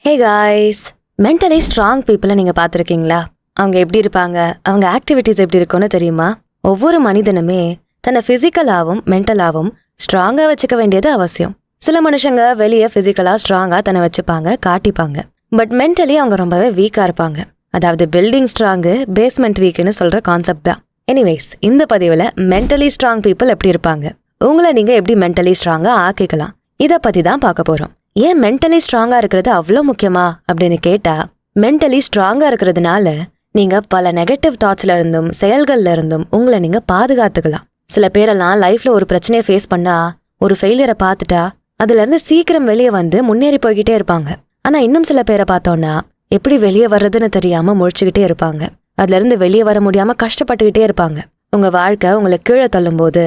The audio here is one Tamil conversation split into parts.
ஹே காய்ஸ், மென்டலி ஸ்ட்ராங் பீப்புளை நீங்கள் பார்த்துருக்கீங்களா? அவங்க எப்படி இருப்பாங்க, அவங்க ஆக்டிவிட்டீஸ் எப்படி இருக்குன்னு தெரியுமா? ஒவ்வொரு மனிதனுமே தன்னை ஃபிசிக்கலாகவும் மென்டலாகவும் ஸ்ட்ராங்காக வச்சுக்க வேண்டியது அவசியம். சில மனுஷங்க வெளியே ஃபிசிக்கலாக ஸ்ட்ராங்காக தன்னை வச்சுப்பாங்க, காட்டிப்பாங்க. பட் மென்டலி அவங்க ரொம்பவே வீக்காக இருப்பாங்க. அதாவது பில்டிங் ஸ்ட்ராங்கு, பேஸ்மெண்ட் வீக்குன்னு சொல்கிற கான்செப்ட் தான். எனிவேஸ், இந்த பதிவில் மென்டலி ஸ்ட்ராங் பீப்புள் எப்படி இருப்பாங்க, உங்களை நீங்கள் எப்படி மென்டலி ஸ்ட்ராங்காக ஆக்கிக்கலாம், இதை பற்றி தான் பார்க்க போகிறோம். ஏன் மென்டலி ஸ்ட்ராங்கா இருக்கிறது அவ்வளோ முக்கியமா அப்படின்னு கேட்டா, மென்டலி ஸ்ட்ராங்கா இருக்கிறதுனால நீங்க பல நெகட்டிவ் தாட்ஸ்ல இருந்தும் செயல்கள்ல இருந்தும் உங்களை நீங்க பாதுகாத்துக்கலாம். சில பேரெல்லாம் லைஃப்ல ஒரு பிரச்சனையை ஃபேஸ் பண்ணா, ஒரு ஃபெயிலியரை பார்த்துட்டா அதுல இருந்து சீக்கிரம் வெளியே வந்து முன்னேறி போய்கிட்டே இருப்பாங்க. ஆனா இன்னும் சில பேரை பார்த்தோம்னா எப்படி வெளியே வர்றதுன்னு தெரியாம முழிச்சுக்கிட்டே இருப்பாங்க. அதுல இருந்து வெளியே வர முடியாம கஷ்டப்பட்டுக்கிட்டே இருப்பாங்க. உங்க வாழ்க்கை உங்களை கீழே தள்ளும் போது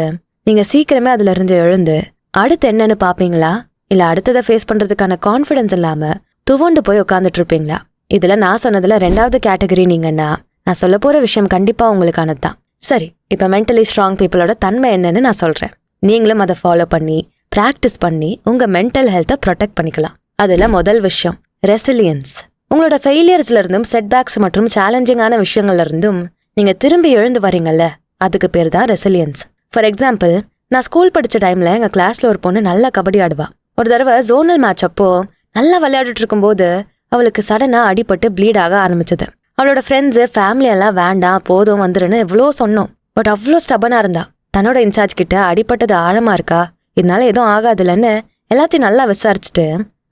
நீங்க சீக்கிரமே அதுல இருந்து எழுந்து அடுத்து என்னன்னு பாப்பீங்களா, இல்ல அடுத்ததை ஃபேஸ் பண்றதுக்கான கான்ஃபிடன்ஸ் இல்லாம துவண்டு போய் உட்காந்துட்டு இருப்பீங்களா? இதுல நான் சொன்னதுல 2வது கேட்டகரி நீங்கன்னா, நான் சொல்ல போற விஷயம் கண்டிப்பா உங்களுக்கானது தான். சரி, இப்ப மென்டலி ஸ்ட்ராங் பீப்புளோட தன்மை என்னன்னு நான் சொல்றேன். நீங்களும் அதை ஃபாலோ பண்ணி பிராக்டிஸ் பண்ணி உங்க மென்டல் ஹெல்த்தை ப்ரொடெக்ட் பண்ணிக்கலாம். அதுல முதல் விஷயம் ரெசிலியன்ஸ். உங்களோட ஃபெயிலியர்ஸ்ல இருந்தும் செட்பேக்ஸ் மற்றும் சேலஞ்சிங்கான விஷயங்கள்ல இருந்தும் நீங்க திரும்பி எழுந்து வரீங்கல்ல, அதுக்கு பேர் தான் ரெசிலியன்ஸ். ஃபார் எக்ஸாம்பிள், நான் ஸ்கூல் படிச்ச டைம்ல எங்க கிளாஸ்ல ஒரு பொண்ணு நல்லா கபடி ஆடுவா. ஒரு தடவை ஜோனல் மேட்ச் அப்போ நல்லா விளையாடிட்டு இருக்கும்போது அவளுக்கு சடனா அடிபட்டு ப்ளீட் ஆக ஆரம்பிச்சது. அவளோட ஃப்ரெண்ட்ஸு ஃபேமிலி எல்லாம் வேண்டாம் போதும் வந்துருன்னு எவ்வளோ சொன்னோம். பட் அவ்வளோ ஸ்டபனா இருந்தா. தன்னோட இன்சார்ஜ் கிட்ட அடிபட்டது ஆழமா இருக்கா, இதனால எதுவும் ஆகாதுலன்னு எல்லாத்தையும் நல்லா விசாரிச்சுட்டு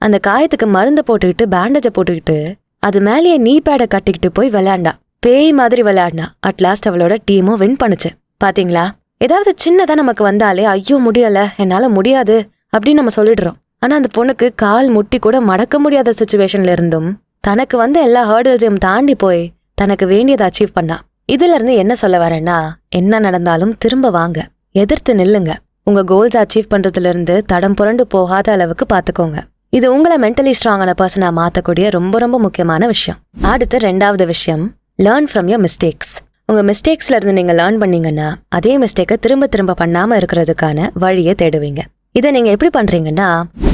அந்த காயத்துக்கு மருந்து போட்டுக்கிட்டு பேண்டேஜை போட்டுக்கிட்டு அது மேலேயே நீ பேடை கட்டிக்கிட்டு போய் விளையாண்டா. பேய் மாதிரி விளையாடினா. அட்லாஸ்ட் அவளோட டீமும் வின் பண்ணுச்சு. பாத்தீங்களா? ஏதாவது சின்னதா நமக்கு வந்தாலே ஐயோ முடியல, என்னால முடியாது அப்படின்னு நம்ம சொல்லிடுறோம். ஆனா அந்த பொண்ணுக்கு கால் முட்டி கூட மடக்க முடியாத சிச்சுவேஷன்ல இருந்தும் தனக்கு வந்து எல்லா ஹர்டில்ஸையும் தாண்டி போய் தனக்கு வேண்டியதை அச்சீவ் பண்ணா. இதுல இருந்து என்ன சொல்ல வரேன்னா, என்ன நடந்தாலும் திரும்ப வாங்க, எதிர்த்து நில்லுங்க. உங்க கோல்ஸ் அச்சீவ் பண்றதுல இருந்து தடம் புரண்டு போகாத அளவுக்கு பாத்துக்கோங்க. இது உங்களை மென்டலி ஸ்ட்ராங்கான பர்சனா மாத்தக்கூடிய ரொம்ப ரொம்ப முக்கியமான விஷயம். அடுத்து 2வது விஷயம், லேர்ன் ஃப்ரம் யோர் மிஸ்டேக்ஸ். உங்க மிஸ்டேக்ஸ்ல இருந்து நீங்க லேர்ன் பண்ணீங்கன்னா அதே மிஸ்டேக்கை திரும்ப திரும்ப பண்ணாம இருக்கிறதுக்கான வழியை தேடுவீங்க. இதை நீங்க எப்படி பண்றீங்கன்னா,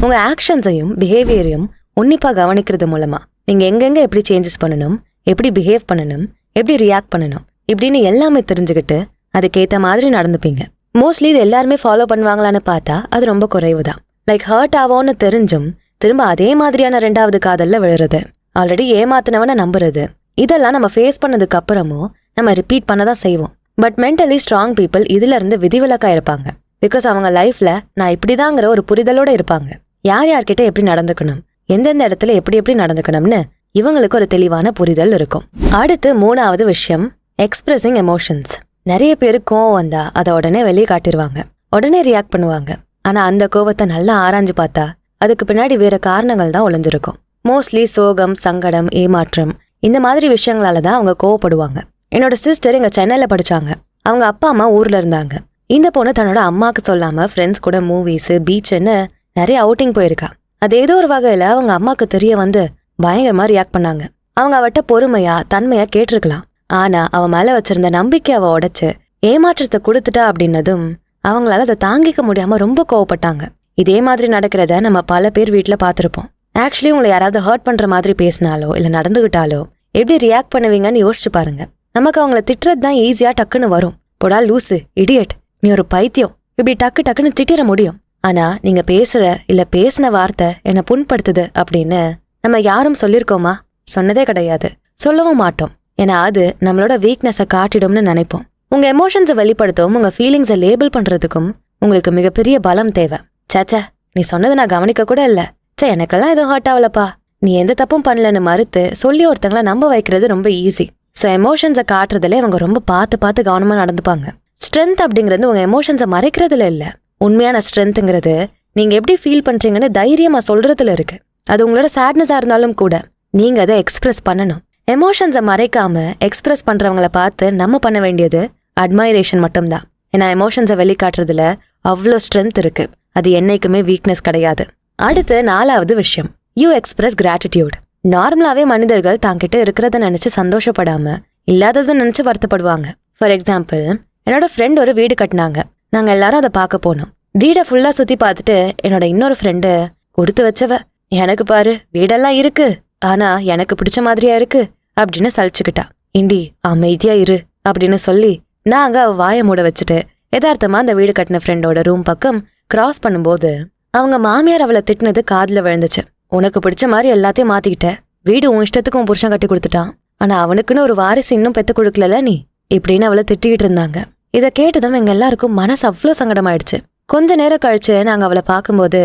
உங்க ஆக்ஷன்ஸையும் பிஹேவியரையும் உன்னிப்பா கவனிக்கிறது மூலமா நீங்க எங்கெங்க எப்படி சேஞ்சஸ் பண்ணணும், எப்படி பிஹேவ் பண்ணணும், எப்படி ரியாக்ட் பண்ணணும் இப்படின்னு எல்லாமே தெரிஞ்சுக்கிட்டு அதுக்கேற்ற மாதிரி நடந்துப்பீங்க. மோஸ்ட்லி இது எல்லாருமே ஃபாலோ பண்ணுவாங்களான்னு பார்த்தா அது ரொம்ப குறைவு தான். லைக் ஹர்ட் ஆவோன்னு தெரிஞ்சும் திரும்ப அதே மாதிரியான 2வது காதல்ல விழுறது, ஆல்ரெடி ஏமாத்தினவனை நம்புறது, இதெல்லாம் நம்ம ஃபேஸ் பண்ணதுக்கு அப்புறமும் நம்ம ரிப்பீட் பண்ணதான் செய்வோம். பட் மென்டலி ஸ்ட்ராங் பீப்புள் இதுல இருந்து விதிவிலக்கா இருப்பாங்க. பிகாஸ் அவங்க லைஃப்ல நான் இப்படிதாங்கிற ஒரு புரிதலோட இருப்பாங்க. யார் யார்கிட்ட எப்படி நடந்துக்கணும், எந்தெந்த இடத்துல எப்படி எப்படி நடந்துக்கணும்னு இவங்களுக்கு ஒரு தெளிவான புரிதல் இருக்கும். அடுத்து 3வது விஷயம், எக்ஸ்பிரஸிங் எமோஷன்ஸ். நிறைய பேர் கோவம் வந்தா அதை உடனே வெளியே காட்டிடுவாங்க, உடனே ரியாக்ட் பண்ணுவாங்க. ஆனா அந்த கோவத்தை நல்லா ஆராய்ஞ்சு பார்த்தா அதுக்கு பின்னாடி வேற காரணங்கள் தான் ஒளிஞ்சிருக்கும். மோஸ்ட்லி சோகம், சங்கடம், ஏமாற்றம் இந்த மாதிரி விஷயங்களால தான் அவங்க கோவப்படுவாங்க. என்னோட சிஸ்டர் இங்க சென்னையில படிச்சாங்க. அவங்க அப்பா அம்மா ஊர்ல இருந்தாங்க. இந்த பொண்ணு தன்னோட அம்மாக்கு சொல்லாம ஃப்ரெண்ட்ஸ் கூட மூவிஸ், பீச்சுன்னு நிறைய அவுட்டிங் போயிருக்கா. அது ஏதோ ஒரு வகையில அவங்க அம்மாக்கு தெரிய வந்து பயங்கரமா ரியாக்ட் பண்ணாங்க. அவங்க அவட்ட பொறுமையா தன்மையா கேட்டிருக்கலாம். ஆனா அவ மேல வச்சிருந்த நம்பிக்கை அவ உடைச்சு ஏமாற்றத்தை கொடுத்துட்டா அப்படின்னதும் அவங்களால அதை தாங்கிக்க முடியாம ரொம்ப கோவப்பட்டாங்க. இதே மாதிரி நடக்கிறத நம்ம பல பேர் வீட்டுல பாத்திருப்போம். ஆக்சுவலி உங்களை யாராவது ஹர்ட் பண்ற மாதிரி பேசினாலோ இல்ல நடந்துகிட்டாலோ எப்படி ரியாக்ட் பண்ணுவீங்கன்னு யோசிச்சு பாருங்க. நமக்கு அவங்கள திட்டுறது தான் ஈஸியா டக்குன்னு வரும். போடா லூசு, இடியட், நீ ஒரு பைத்தியம், இப்படி டக்கு டக்குன்னு திட்டிட முடியும். ஆனா நீங்க பேசுற இல்ல பேசின வார்த்தை என்னை புண்படுத்துது அப்படின்னு நம்ம யாரும் சொல்லிருக்கோமா? சொன்னதே கிடையாது, சொல்லவும் மாட்டோம். ஏன்னா அது நம்மளோட வீக்னஸை காட்டிடும்னு நினைப்போம். உங்க எமோஷன்ஸை வெளிப்படுத்தும், உங்க ஃபீலிங்ஸை லேபிள் பண்றதுக்கும் உங்களுக்கு மிகப்பெரிய பலம் தேவை. சேச்சா, நீ சொன்னதை நான் கவனிக்க கூட இல்ல, சே எனக்கெல்லாம் எதுவும் ஹர்ட் ஆகலப்பா, நீ எந்த தப்பும் பண்ணலன்னு மறுத்து சொல்லி ஒருத்தங்களை நம்ப வைக்கிறது ரொம்ப ஈஸி. ஸோ எமோஷன்ஸை காட்டுறதுல இவங்க ரொம்ப பார்த்து கவனமா நடந்துப்பாங்க. ஸ்ட்ரென்த் அப்படிங்கிறது உங்க எமோஷன்ஸை மறைக்கிறதுல இல்ல, உண்மையான ஸ்ட்ரென்த்ங்கிறது நீங்க எப்படி ஃபீல் பண்றீங்கன்னு தைரியமா சொல்றதுல இருக்கு. அது உங்களோட சேட்னஸா இருந்தாலும் கூட நீங்க அதை எக்ஸ்பிரஸ் பண்ணணும். எமோஷன்ஸை மறைக்காம எக்ஸ்பிரஸ் பண்றவங்கள பார்த்து நம்ம பண்ண வேண்டியது அட்மைரேஷன் மட்டும்தான். ஏன்னா எமோஷன்ஸை வெளிக்காட்டுறதுல அவ்வளோ ஸ்ட்ரென்த் இருக்கு. அது என்னைக்குமே வீக்னஸ் கிடையாது. அடுத்து 4வது விஷயம், யூ எக்ஸ்பிரஸ் கிராட்டிடியூட். நார்மலாவே மனிதர்கள் தாங்கிட்ட இருக்கிறத நினைச்சு சந்தோஷப்படாம இல்லாததை நினைச்சு வருத்தப்படுவாங்க. ஃபார் எக்ஸாம்பிள், என்னோட ஃப்ரெண்ட் ஒரு வீடு கட்டினாங்க. நாங்க எல்லாரும் அதை பார்க்க போனோம். வீடை ஃபுல்லா சுத்தி பார்த்துட்டு என்னோட இன்னொரு ஃப்ரெண்டு, கொடுத்து வச்சவ, எனக்கு பாரு வீடெல்லாம் இருக்கு, ஆனா எனக்கு பிடிச்ச மாதிரியா இருக்கு அப்படின்னு சலிச்சுக்கிட்டா. இண்டி அமைதியா இரு அப்படின்னு சொல்லி நாங்க அவ வாயை மூட வச்சுட்டு யதார்த்தமா அந்த வீடு கட்டின ஃப்ரெண்டோட ரூம் பக்கம் கிராஸ் பண்ணும்போது அவங்க மாமியார் அவளை திட்டினது காதுல விழுந்துச்சு. உனக்கு பிடிச்ச மாதிரி எல்லாத்தையும் மாத்திக்கிட்ட, வீடு உன் இஷ்டத்துக்கு உன் புருஷன் கட்டி கொடுத்துட்டான், ஆனா அவனுக்குன்னு ஒரு வாரிசு இன்னும் பெத்து கொடுக்கல நீ இப்படின்னு அவளை திட்டிக்கிட்டு இருந்தாங்க. இதை கேட்டதும் எங்க எல்லாருக்கும் மனசு அவ்வளோ சங்கடமாயிடுச்சு. கொஞ்ச நேரம் கழிச்சு நாங்க அவளை பார்க்கும்போது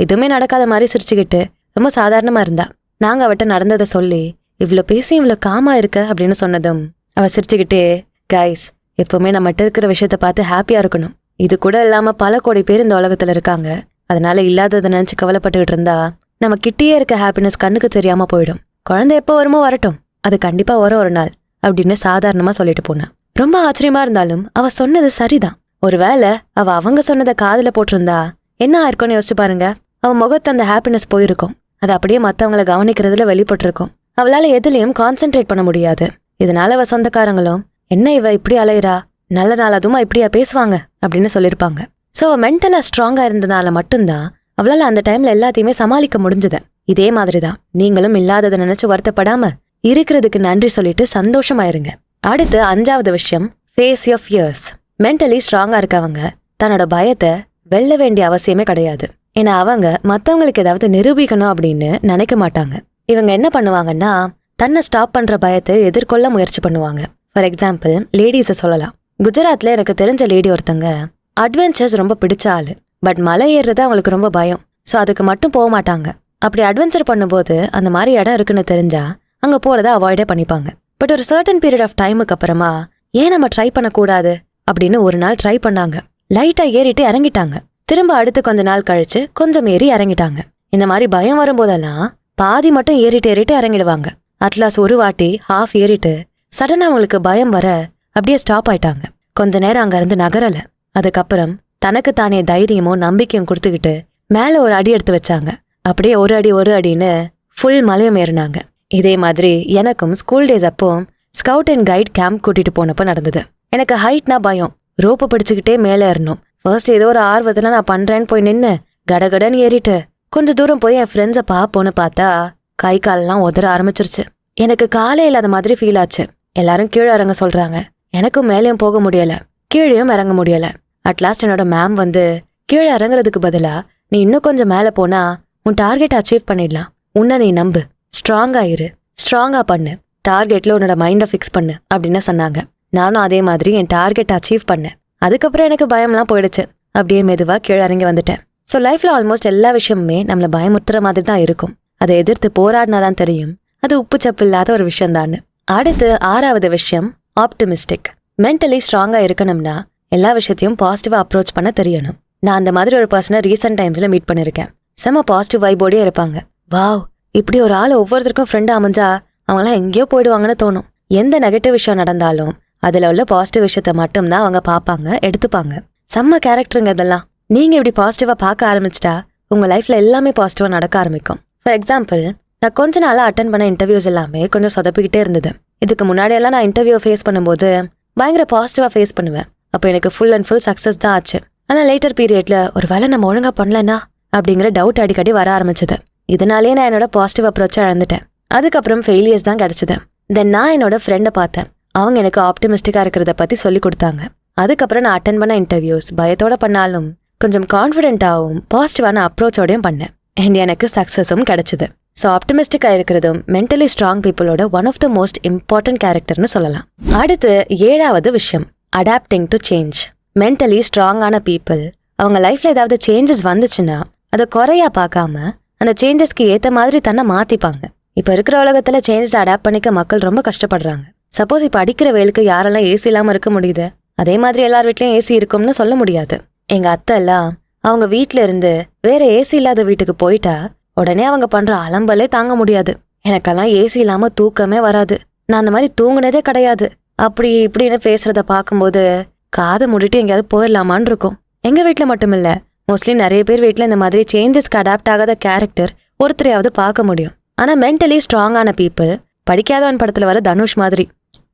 எதுவுமே நடக்காத மாதிரி சிரிச்சுக்கிட்டு ரொம்ப சாதாரணமா இருந்தா. நாங்க அவட்ட நடந்ததை சொல்லி இவ்வளோ பேசி இவ்வளோ காமா இருக்க அப்படின்னு சொன்னதும் அவ சிரிச்சுக்கிட்டே, கைஸ் எப்பவுமே நம்மகிட்ட இருக்கிற விஷயத்த பார்த்து ஹாப்பியா இருக்கணும், இது கூட இல்லாம பல கோடி பேர் இந்த உலகத்துல இருக்காங்க, அதனால இல்லாததை நினைச்சு கவலைப்பட்டுக்கிட்டு இருந்தா நம்ம கிட்டேயே இருக்க ஹாப்பினஸ் கண்ணுக்கு தெரியாம போயிடும், குழந்தை எப்போ வருமோ வரட்டும், அது கண்டிப்பா வரும் ஒரு நாள் அப்படின்னு சாதாரணமா சொல்லிட்டு போனா. ரொம்ப ஆச்சரியமா இருந்தாலும் அவ சொன்னது சரிதான். ஒருவேளை அவ அவங்க சொன்னதை காதுல போட்டிருந்தா என்ன ஆயிருக்கும்னு யோசிச்சு பாருங்க. அவ முகத்து அந்த ஹாப்பினஸ் போயிருக்கும், அது அப்படியே மத்தவங்களை கவனிக்கிறதுல வெளிப்பட்டிருக்கும். அவளால எதுலயும் கான்சென்ட்ரேட் பண்ண முடியாது. இதனால அவ சொந்தக்காரங்களும் என்ன இவ இப்படி அலையிறா, நல்ல நாள் அதுமா இப்படியா பேசுவாங்க அப்படின்னு சொல்லியிருப்பாங்க. ஸோ அவ மென்டலா ஸ்ட்ராங்கா இருந்ததுனால மட்டும்தான் அவளால அந்த டைம்ல எல்லாத்தையுமே சமாளிக்க முடிஞ்சது. இதே மாதிரிதான் நீங்களும் இல்லாததை நினைச்சு வருத்தப்படாம இருக்கிறதுக்கு நன்றி சொல்லிட்டு சந்தோஷமாயிருங்க. அடுத்து 5வது விஷயம், ஃபேஸ் யுவர் ஃபியர்ஸ். மென்டலி ஸ்ட்ராங்கா இருக்கவங்க தன்னோட பயத்தை வெல்ல வேண்டிய அவசியமே கிடையாது. ஏன்னா அவங்க மத்தவங்களுக்கு ஏதாவது நிரூபிக்கணும் அப்படின்னு நினைக்க மாட்டாங்க. இவங்க என்ன பண்ணுவாங்கன்னா தன்னை ஸ்டாப் பண்ற பயத்தை எதிர்கொள்ள முயற்சி பண்ணுவாங்க. ஃபார் எக்ஸாம்பிள் லேடிஸை சொல்லலாம். குஜராத்ல எனக்கு தெரிஞ்ச லேடி ஒருத்தங்க அட்வென்ச்சர்ஸ் ரொம்ப பிடிச்ச ஆளு. பட் மலை ஏறுறது அவங்களுக்கு ரொம்ப பயம். ஸோ அதுக்கு மட்டும் போக மாட்டாங்க. அப்படி அட்வென்ச்சர் பண்ணும்போது அந்த மாதிரி இடம் இருக்குன்னு தெரிஞ்சா அங்க போறதை அவாய்டே பண்ணிப்பாங்க. பட் ஒரு சர்டன் பீரியட் ஆஃப் டைமுக்கு அப்புறமா ஏன் நம்ம ட்ரை பண்ணக்கூடாது அப்படின்னு ஒரு நாள் ட்ரை பண்ணாங்க. லைட்டா ஏறிட்டு இறங்கிட்டாங்க. திரும்ப அடுத்து கொஞ்ச நாள் கழிச்சு கொஞ்சம் ஏறி இறங்கிட்டாங்க. இந்த மாதிரி பயம் வரும்போதெல்லாம் பாதி மட்டும் ஏறிட்டு இறங்கிடுவாங்க. அட்லாஸ் ஒரு வாட்டி ஹாஃப் ஏறிட்டு சடனா அவங்களுக்கு பயம் வர அப்படியே ஸ்டாப் ஆயிட்டாங்க. கொஞ்ச நேரம் அங்க இருந்து நகரல. அதுக்கப்புறம் தனக்கு தானே தைரியமும் நம்பிக்கையும் கொடுத்துக்கிட்டு மேல ஒரு அடி எடுத்து வச்சாங்க. அப்படியே ஒரு அடின்னு ஃபுல் மலையும் ஏறினாங்க. இதே மாதிரி எனக்கும் ஸ்கூல் டேஸ் அப்போ ஸ்கவுட் அண்ட் கைட் கேம்ப் கூட்டிட்டு போனப்போ நடந்தது. எனக்கு ஹைட்னா பயம். ரோப்பை பிடிச்சுக்கிட்டே மேலே ஏறணும். ஃபர்ஸ்ட் ஏதோ ஒரு ஆர்வத்துல நான் பண்றேன்னு போய் நின்று கடகடன்னு ஏறிட்டு கொஞ்ச தூரம் போய் என் ஃப்ரெண்ட்ஸை பார்ப்போன்னு பார்த்தா கை காலெல்லாம் உதற ஆரம்பிச்சிருச்சு. எனக்கு காலே இல்லாத மாதிரி ஃபீல் ஆச்சு. எல்லாரும் கீழே இறங்க சொல்றாங்க. எனக்கும் மேலேயும் போக முடியல, கீழேயும் இறங்க முடியல. அட்லாஸ்ட் என்னோட மேம் வந்து கீழே இறங்குறதுக்கு பதிலா நீ இன்னும் கொஞ்சம் மேலே போனா உன் டார்கெட் அச்சீவ் பண்ணிடலாம், உன்னை நீ நம்பு, ஸ்ட்ராங்கா இரு, ஸ்ட்ராங்கா பண்ணு, டார்கெட்ல உன்னோட மைண்டை ஃபிக்ஸ் பண்ணு அப்படின்னு சொன்னாங்க. நானும் அதே மாதிரி என் டார்கெட் அச்சீவ் பண்ணேன். அதுக்கப்புறம் எனக்கு பயம்லாம் போயிடுச்சு. அப்படியே மெதுவா கீழே இறங்கி வந்துட்டேன். ஸோ லைஃப்ல ஆல்மோஸ்ட் எல்லா விஷயமுமே நம்மள பயமுறுத்துற மாதிரி தான் இருக்கும். அதை எதிர்த்து போராடினாதான் தெரியும் அது உப்பு சப்பு இல்லாத ஒரு விஷயம் தான். அடுத்து 6வது விஷயம், ஆப்டிமிஸ்டிக். மென்டலி ஸ்ட்ராங்கா இருக்கணும்னா எல்லா விஷயத்தையும் பாசிட்டிவா அப்ரோச் பண்ண தெரியணும். நான் அந்த மாதிரி ஒரு பர்சனை ரீசெண்ட் டைம்ஸ்ல மீட் பண்ணிருக்கேன். செம பாசிட்டிவ் வைபோடே இருப்பாங்க. வாவ், இப்படி ஒரு ஆள் ஒவ்வொருத்தருக்கும் ஃப்ரெண்டா அமைஞ்சா அவங்களாம் எங்கேயோ போயிடுவாங்கன்னு தோணும். எந்த நெகட்டிவ் விஷயம் நடந்தாலும் அதுல உள்ள பாசிட்டிவ் விஷயத்த மட்டும்தான் அவங்க பார்ப்பாங்க, எடுத்துப்பாங்க. செம்ம கேரக்டருங்க இதெல்லாம். நீங்க இப்படி பாசிட்டிவா பார்க்க ஆரம்பிச்சிட்டா உங்க லைஃப்ல எல்லாமே பாசிட்டிவா நடக்க ஆரம்பிக்கும். ஃபார் எக்ஸாம்பிள், நான் கொஞ்ச நாளா அட்டன் பண்ண இன்டர்வியூஸ் எல்லாமே கொஞ்சம் சொதப்பிக்கிட்டே இருந்தது. இதுக்கு முன்னாடி எல்லாம் நான் இன்டர்வியூ ஃபேஸ் பண்ணும்போது பயங்கர பாசிட்டிவா ஃபேஸ் பண்ணுவேன். அப்போ எனக்கு ஃபுல் அண்ட் ஃபுல் சக்சஸ் தான் ஆச்சு. ஆனா லேட்டர் பீரியட்ல ஒரு வேளை நம்ம ஒழுங்கா பண்ணலன்னா அப்படிங்கிற டவுட் அடிக்கடி வர ஆரம்பிச்சது. இதனாலேயே நான் என்னோட பாசிட்டிவ் அப்ரோச்சை இழந்துட்டேன். அதுக்கப்புறம் ஃபெயிலியர்ஸ் தான் கிடைச்சது. தென் நான் என்னோட ஃப்ரெண்டை பார்த்தேன். அவங்க எனக்கு ஆப்டிமிஸ்டிக்கா இருக்கிறத பத்தி சொல்லி கொடுத்தாங்க. அதுக்கப்புறம் நான் அட்டன் பண்ண இன்டர்வியூஸ் பயத்தோட பண்ணாலும் கொஞ்சம் கான்ஃபிடென்ட்டாகவும் பாசிட்டிவான அப்ரோச்சோடையும் பண்ணேன். அண்ட் எனக்கு சக்சஸும் கிடைச்சது. ஸோ ஆப்டிமிஸ்டிக்கா இருக்கிறதும் மென்டலி ஸ்ட்ராங் பீப்புளோட one of the most important கேரக்டர்னு சொல்லலாம். அடுத்து 7வது விஷயம், அடாப்டிங் டு சேஞ்ச். மென்டலி ஸ்ட்ராங்கான பீப்புள் அவங்க லைஃப்ல ஏதாவது சேஞ்சஸ் வந்துச்சுன்னா அதை குறையா பார்க்காம அந்த சேஞ்சஸ்க்கு ஏத்த மாதிரி தன்னை மாத்திப்பாங்க. இப்ப இருக்கிற உலகத்துல சேஞ்சஸ் அடாப்ட் பண்ணிக்க மக்கள் ரொம்ப கஷ்டப்படுறாங்க. சப்போஸ் இப்ப அடிக்கிற வெயிலுக்கு யாரெல்லாம் ஏசி இல்லாம இருக்க முடியுது, அதே மாதிரி எல்லார் வீட்லயும் ஏசி இருக்கும்னு சொல்ல முடியாது. எங்க அத்தை எல்லாம் அவங்க வீட்ல இருந்து வேற ஏசி இல்லாத வீட்டுக்கு போயிட்டா உடனே அவங்க பண்ற அலம்பலே தாங்க முடியாது. எனக்கெல்லாம் ஏசி இல்லாம தூக்கமே வராது, நான் அந்த மாதிரி தூங்குனதே கிடையாது, அப்படி இப்படின்னு பேசுறத பார்க்கும்போது காதை மூடிட்டு எங்கேயாவது போயிடலாமான்னு இருக்கும். எங்க வீட்டுல மட்டும் இல்ல, மோஸ்ட்லி நிறைய பேர் வீட்டுல இந்த மாதிரி சேஞ்சஸ்க்கு அடாப்ட் ஆகாத கேரக்டர் ஒருத்தரையாவது பார்க்க முடியும். ஆனா மென்டலி ஸ்ட்ராங்கான பீப்புள் படிக்காதவன் படத்துல வர தனுஷ் மாதிரி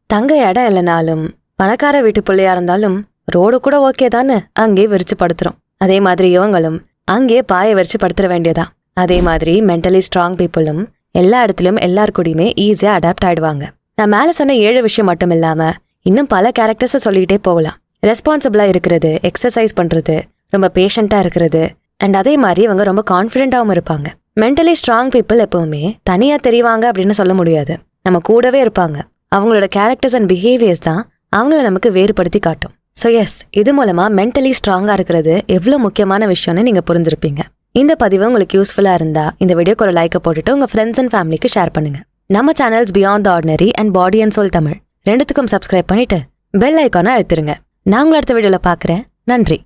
தங்க இடம் இல்லைனாலும் பணக்கார வீட்டு பிள்ளையா இருந்தாலும் ரோடு கூட ஓகே தானே அங்கே விரிச்சு படுத்துரும். அதே மாதிரி இவங்களும் அங்கே பாய விரிச்சு படுத்துற வேண்டியதான். அதே மாதிரி மென்டலி ஸ்ட்ராங் பீப்புளும் எல்லா இடத்துலயும் எல்லார் கூடயுமே ஈஸியா அடாப்ட் ஆயிடுவாங்க. நான் மேல சொன்ன 7 விஷயம் மட்டும் இல்லாம இன்னும் பல கேரக்டர்ஸை சொல்லிக்கிட்டே போகலாம். ரெஸ்பான்சிபிளா இருக்கிறது, எக்ஸசைஸ் பண்றது, ரொம்ப பேஷண்டா இருக்கிறது, அண்ட் அதே மாதிரி இவங்க ரொம்ப கான்ஃபிடென்ட்டாவும் இருப்பாங்க. மென்டலி ஸ்ட்ராங் பீப்புள் எப்பவுமே தனியா தெரிவாங்க அப்படின்னு சொல்ல முடியாது. நம்ம கூடவே இருப்பாங்க. அவங்களோட கேரக்டர்ஸ் அண்ட் பிஹேவியர்ஸ் தான் அவங்கள நமக்கு வேறுபடுத்தி காட்டும். ஸோ எஸ், இது மூலமா மென்டலி ஸ்ட்ராங்கா இருக்கிறது எவ்வளவு முக்கியமான விஷயம்னு நீங்க புரிஞ்சிருப்பீங்க. இந்த பதிவு உங்களுக்கு யூஸ்ஃபுல்லா இருந்தா இந்த வீடியோக்கு ஒரு லைக்கை போட்டுட்டு உங்க ஃப்ரெண்ட்ஸ் அண்ட் ஃபேமிலிக்கு ஷேர் பண்ணுங்க. நம்ம channels beyond the ordinary and body and soul Tamil ரெண்டுத்துக்கும் சப்ஸ்கிரைப் பண்ணிட்டு பெல் ஐக்கானை அழுத்திருங்க. நான் உங்களை அடுத்த வீடியோல பார்க்குறேன். நன்றி.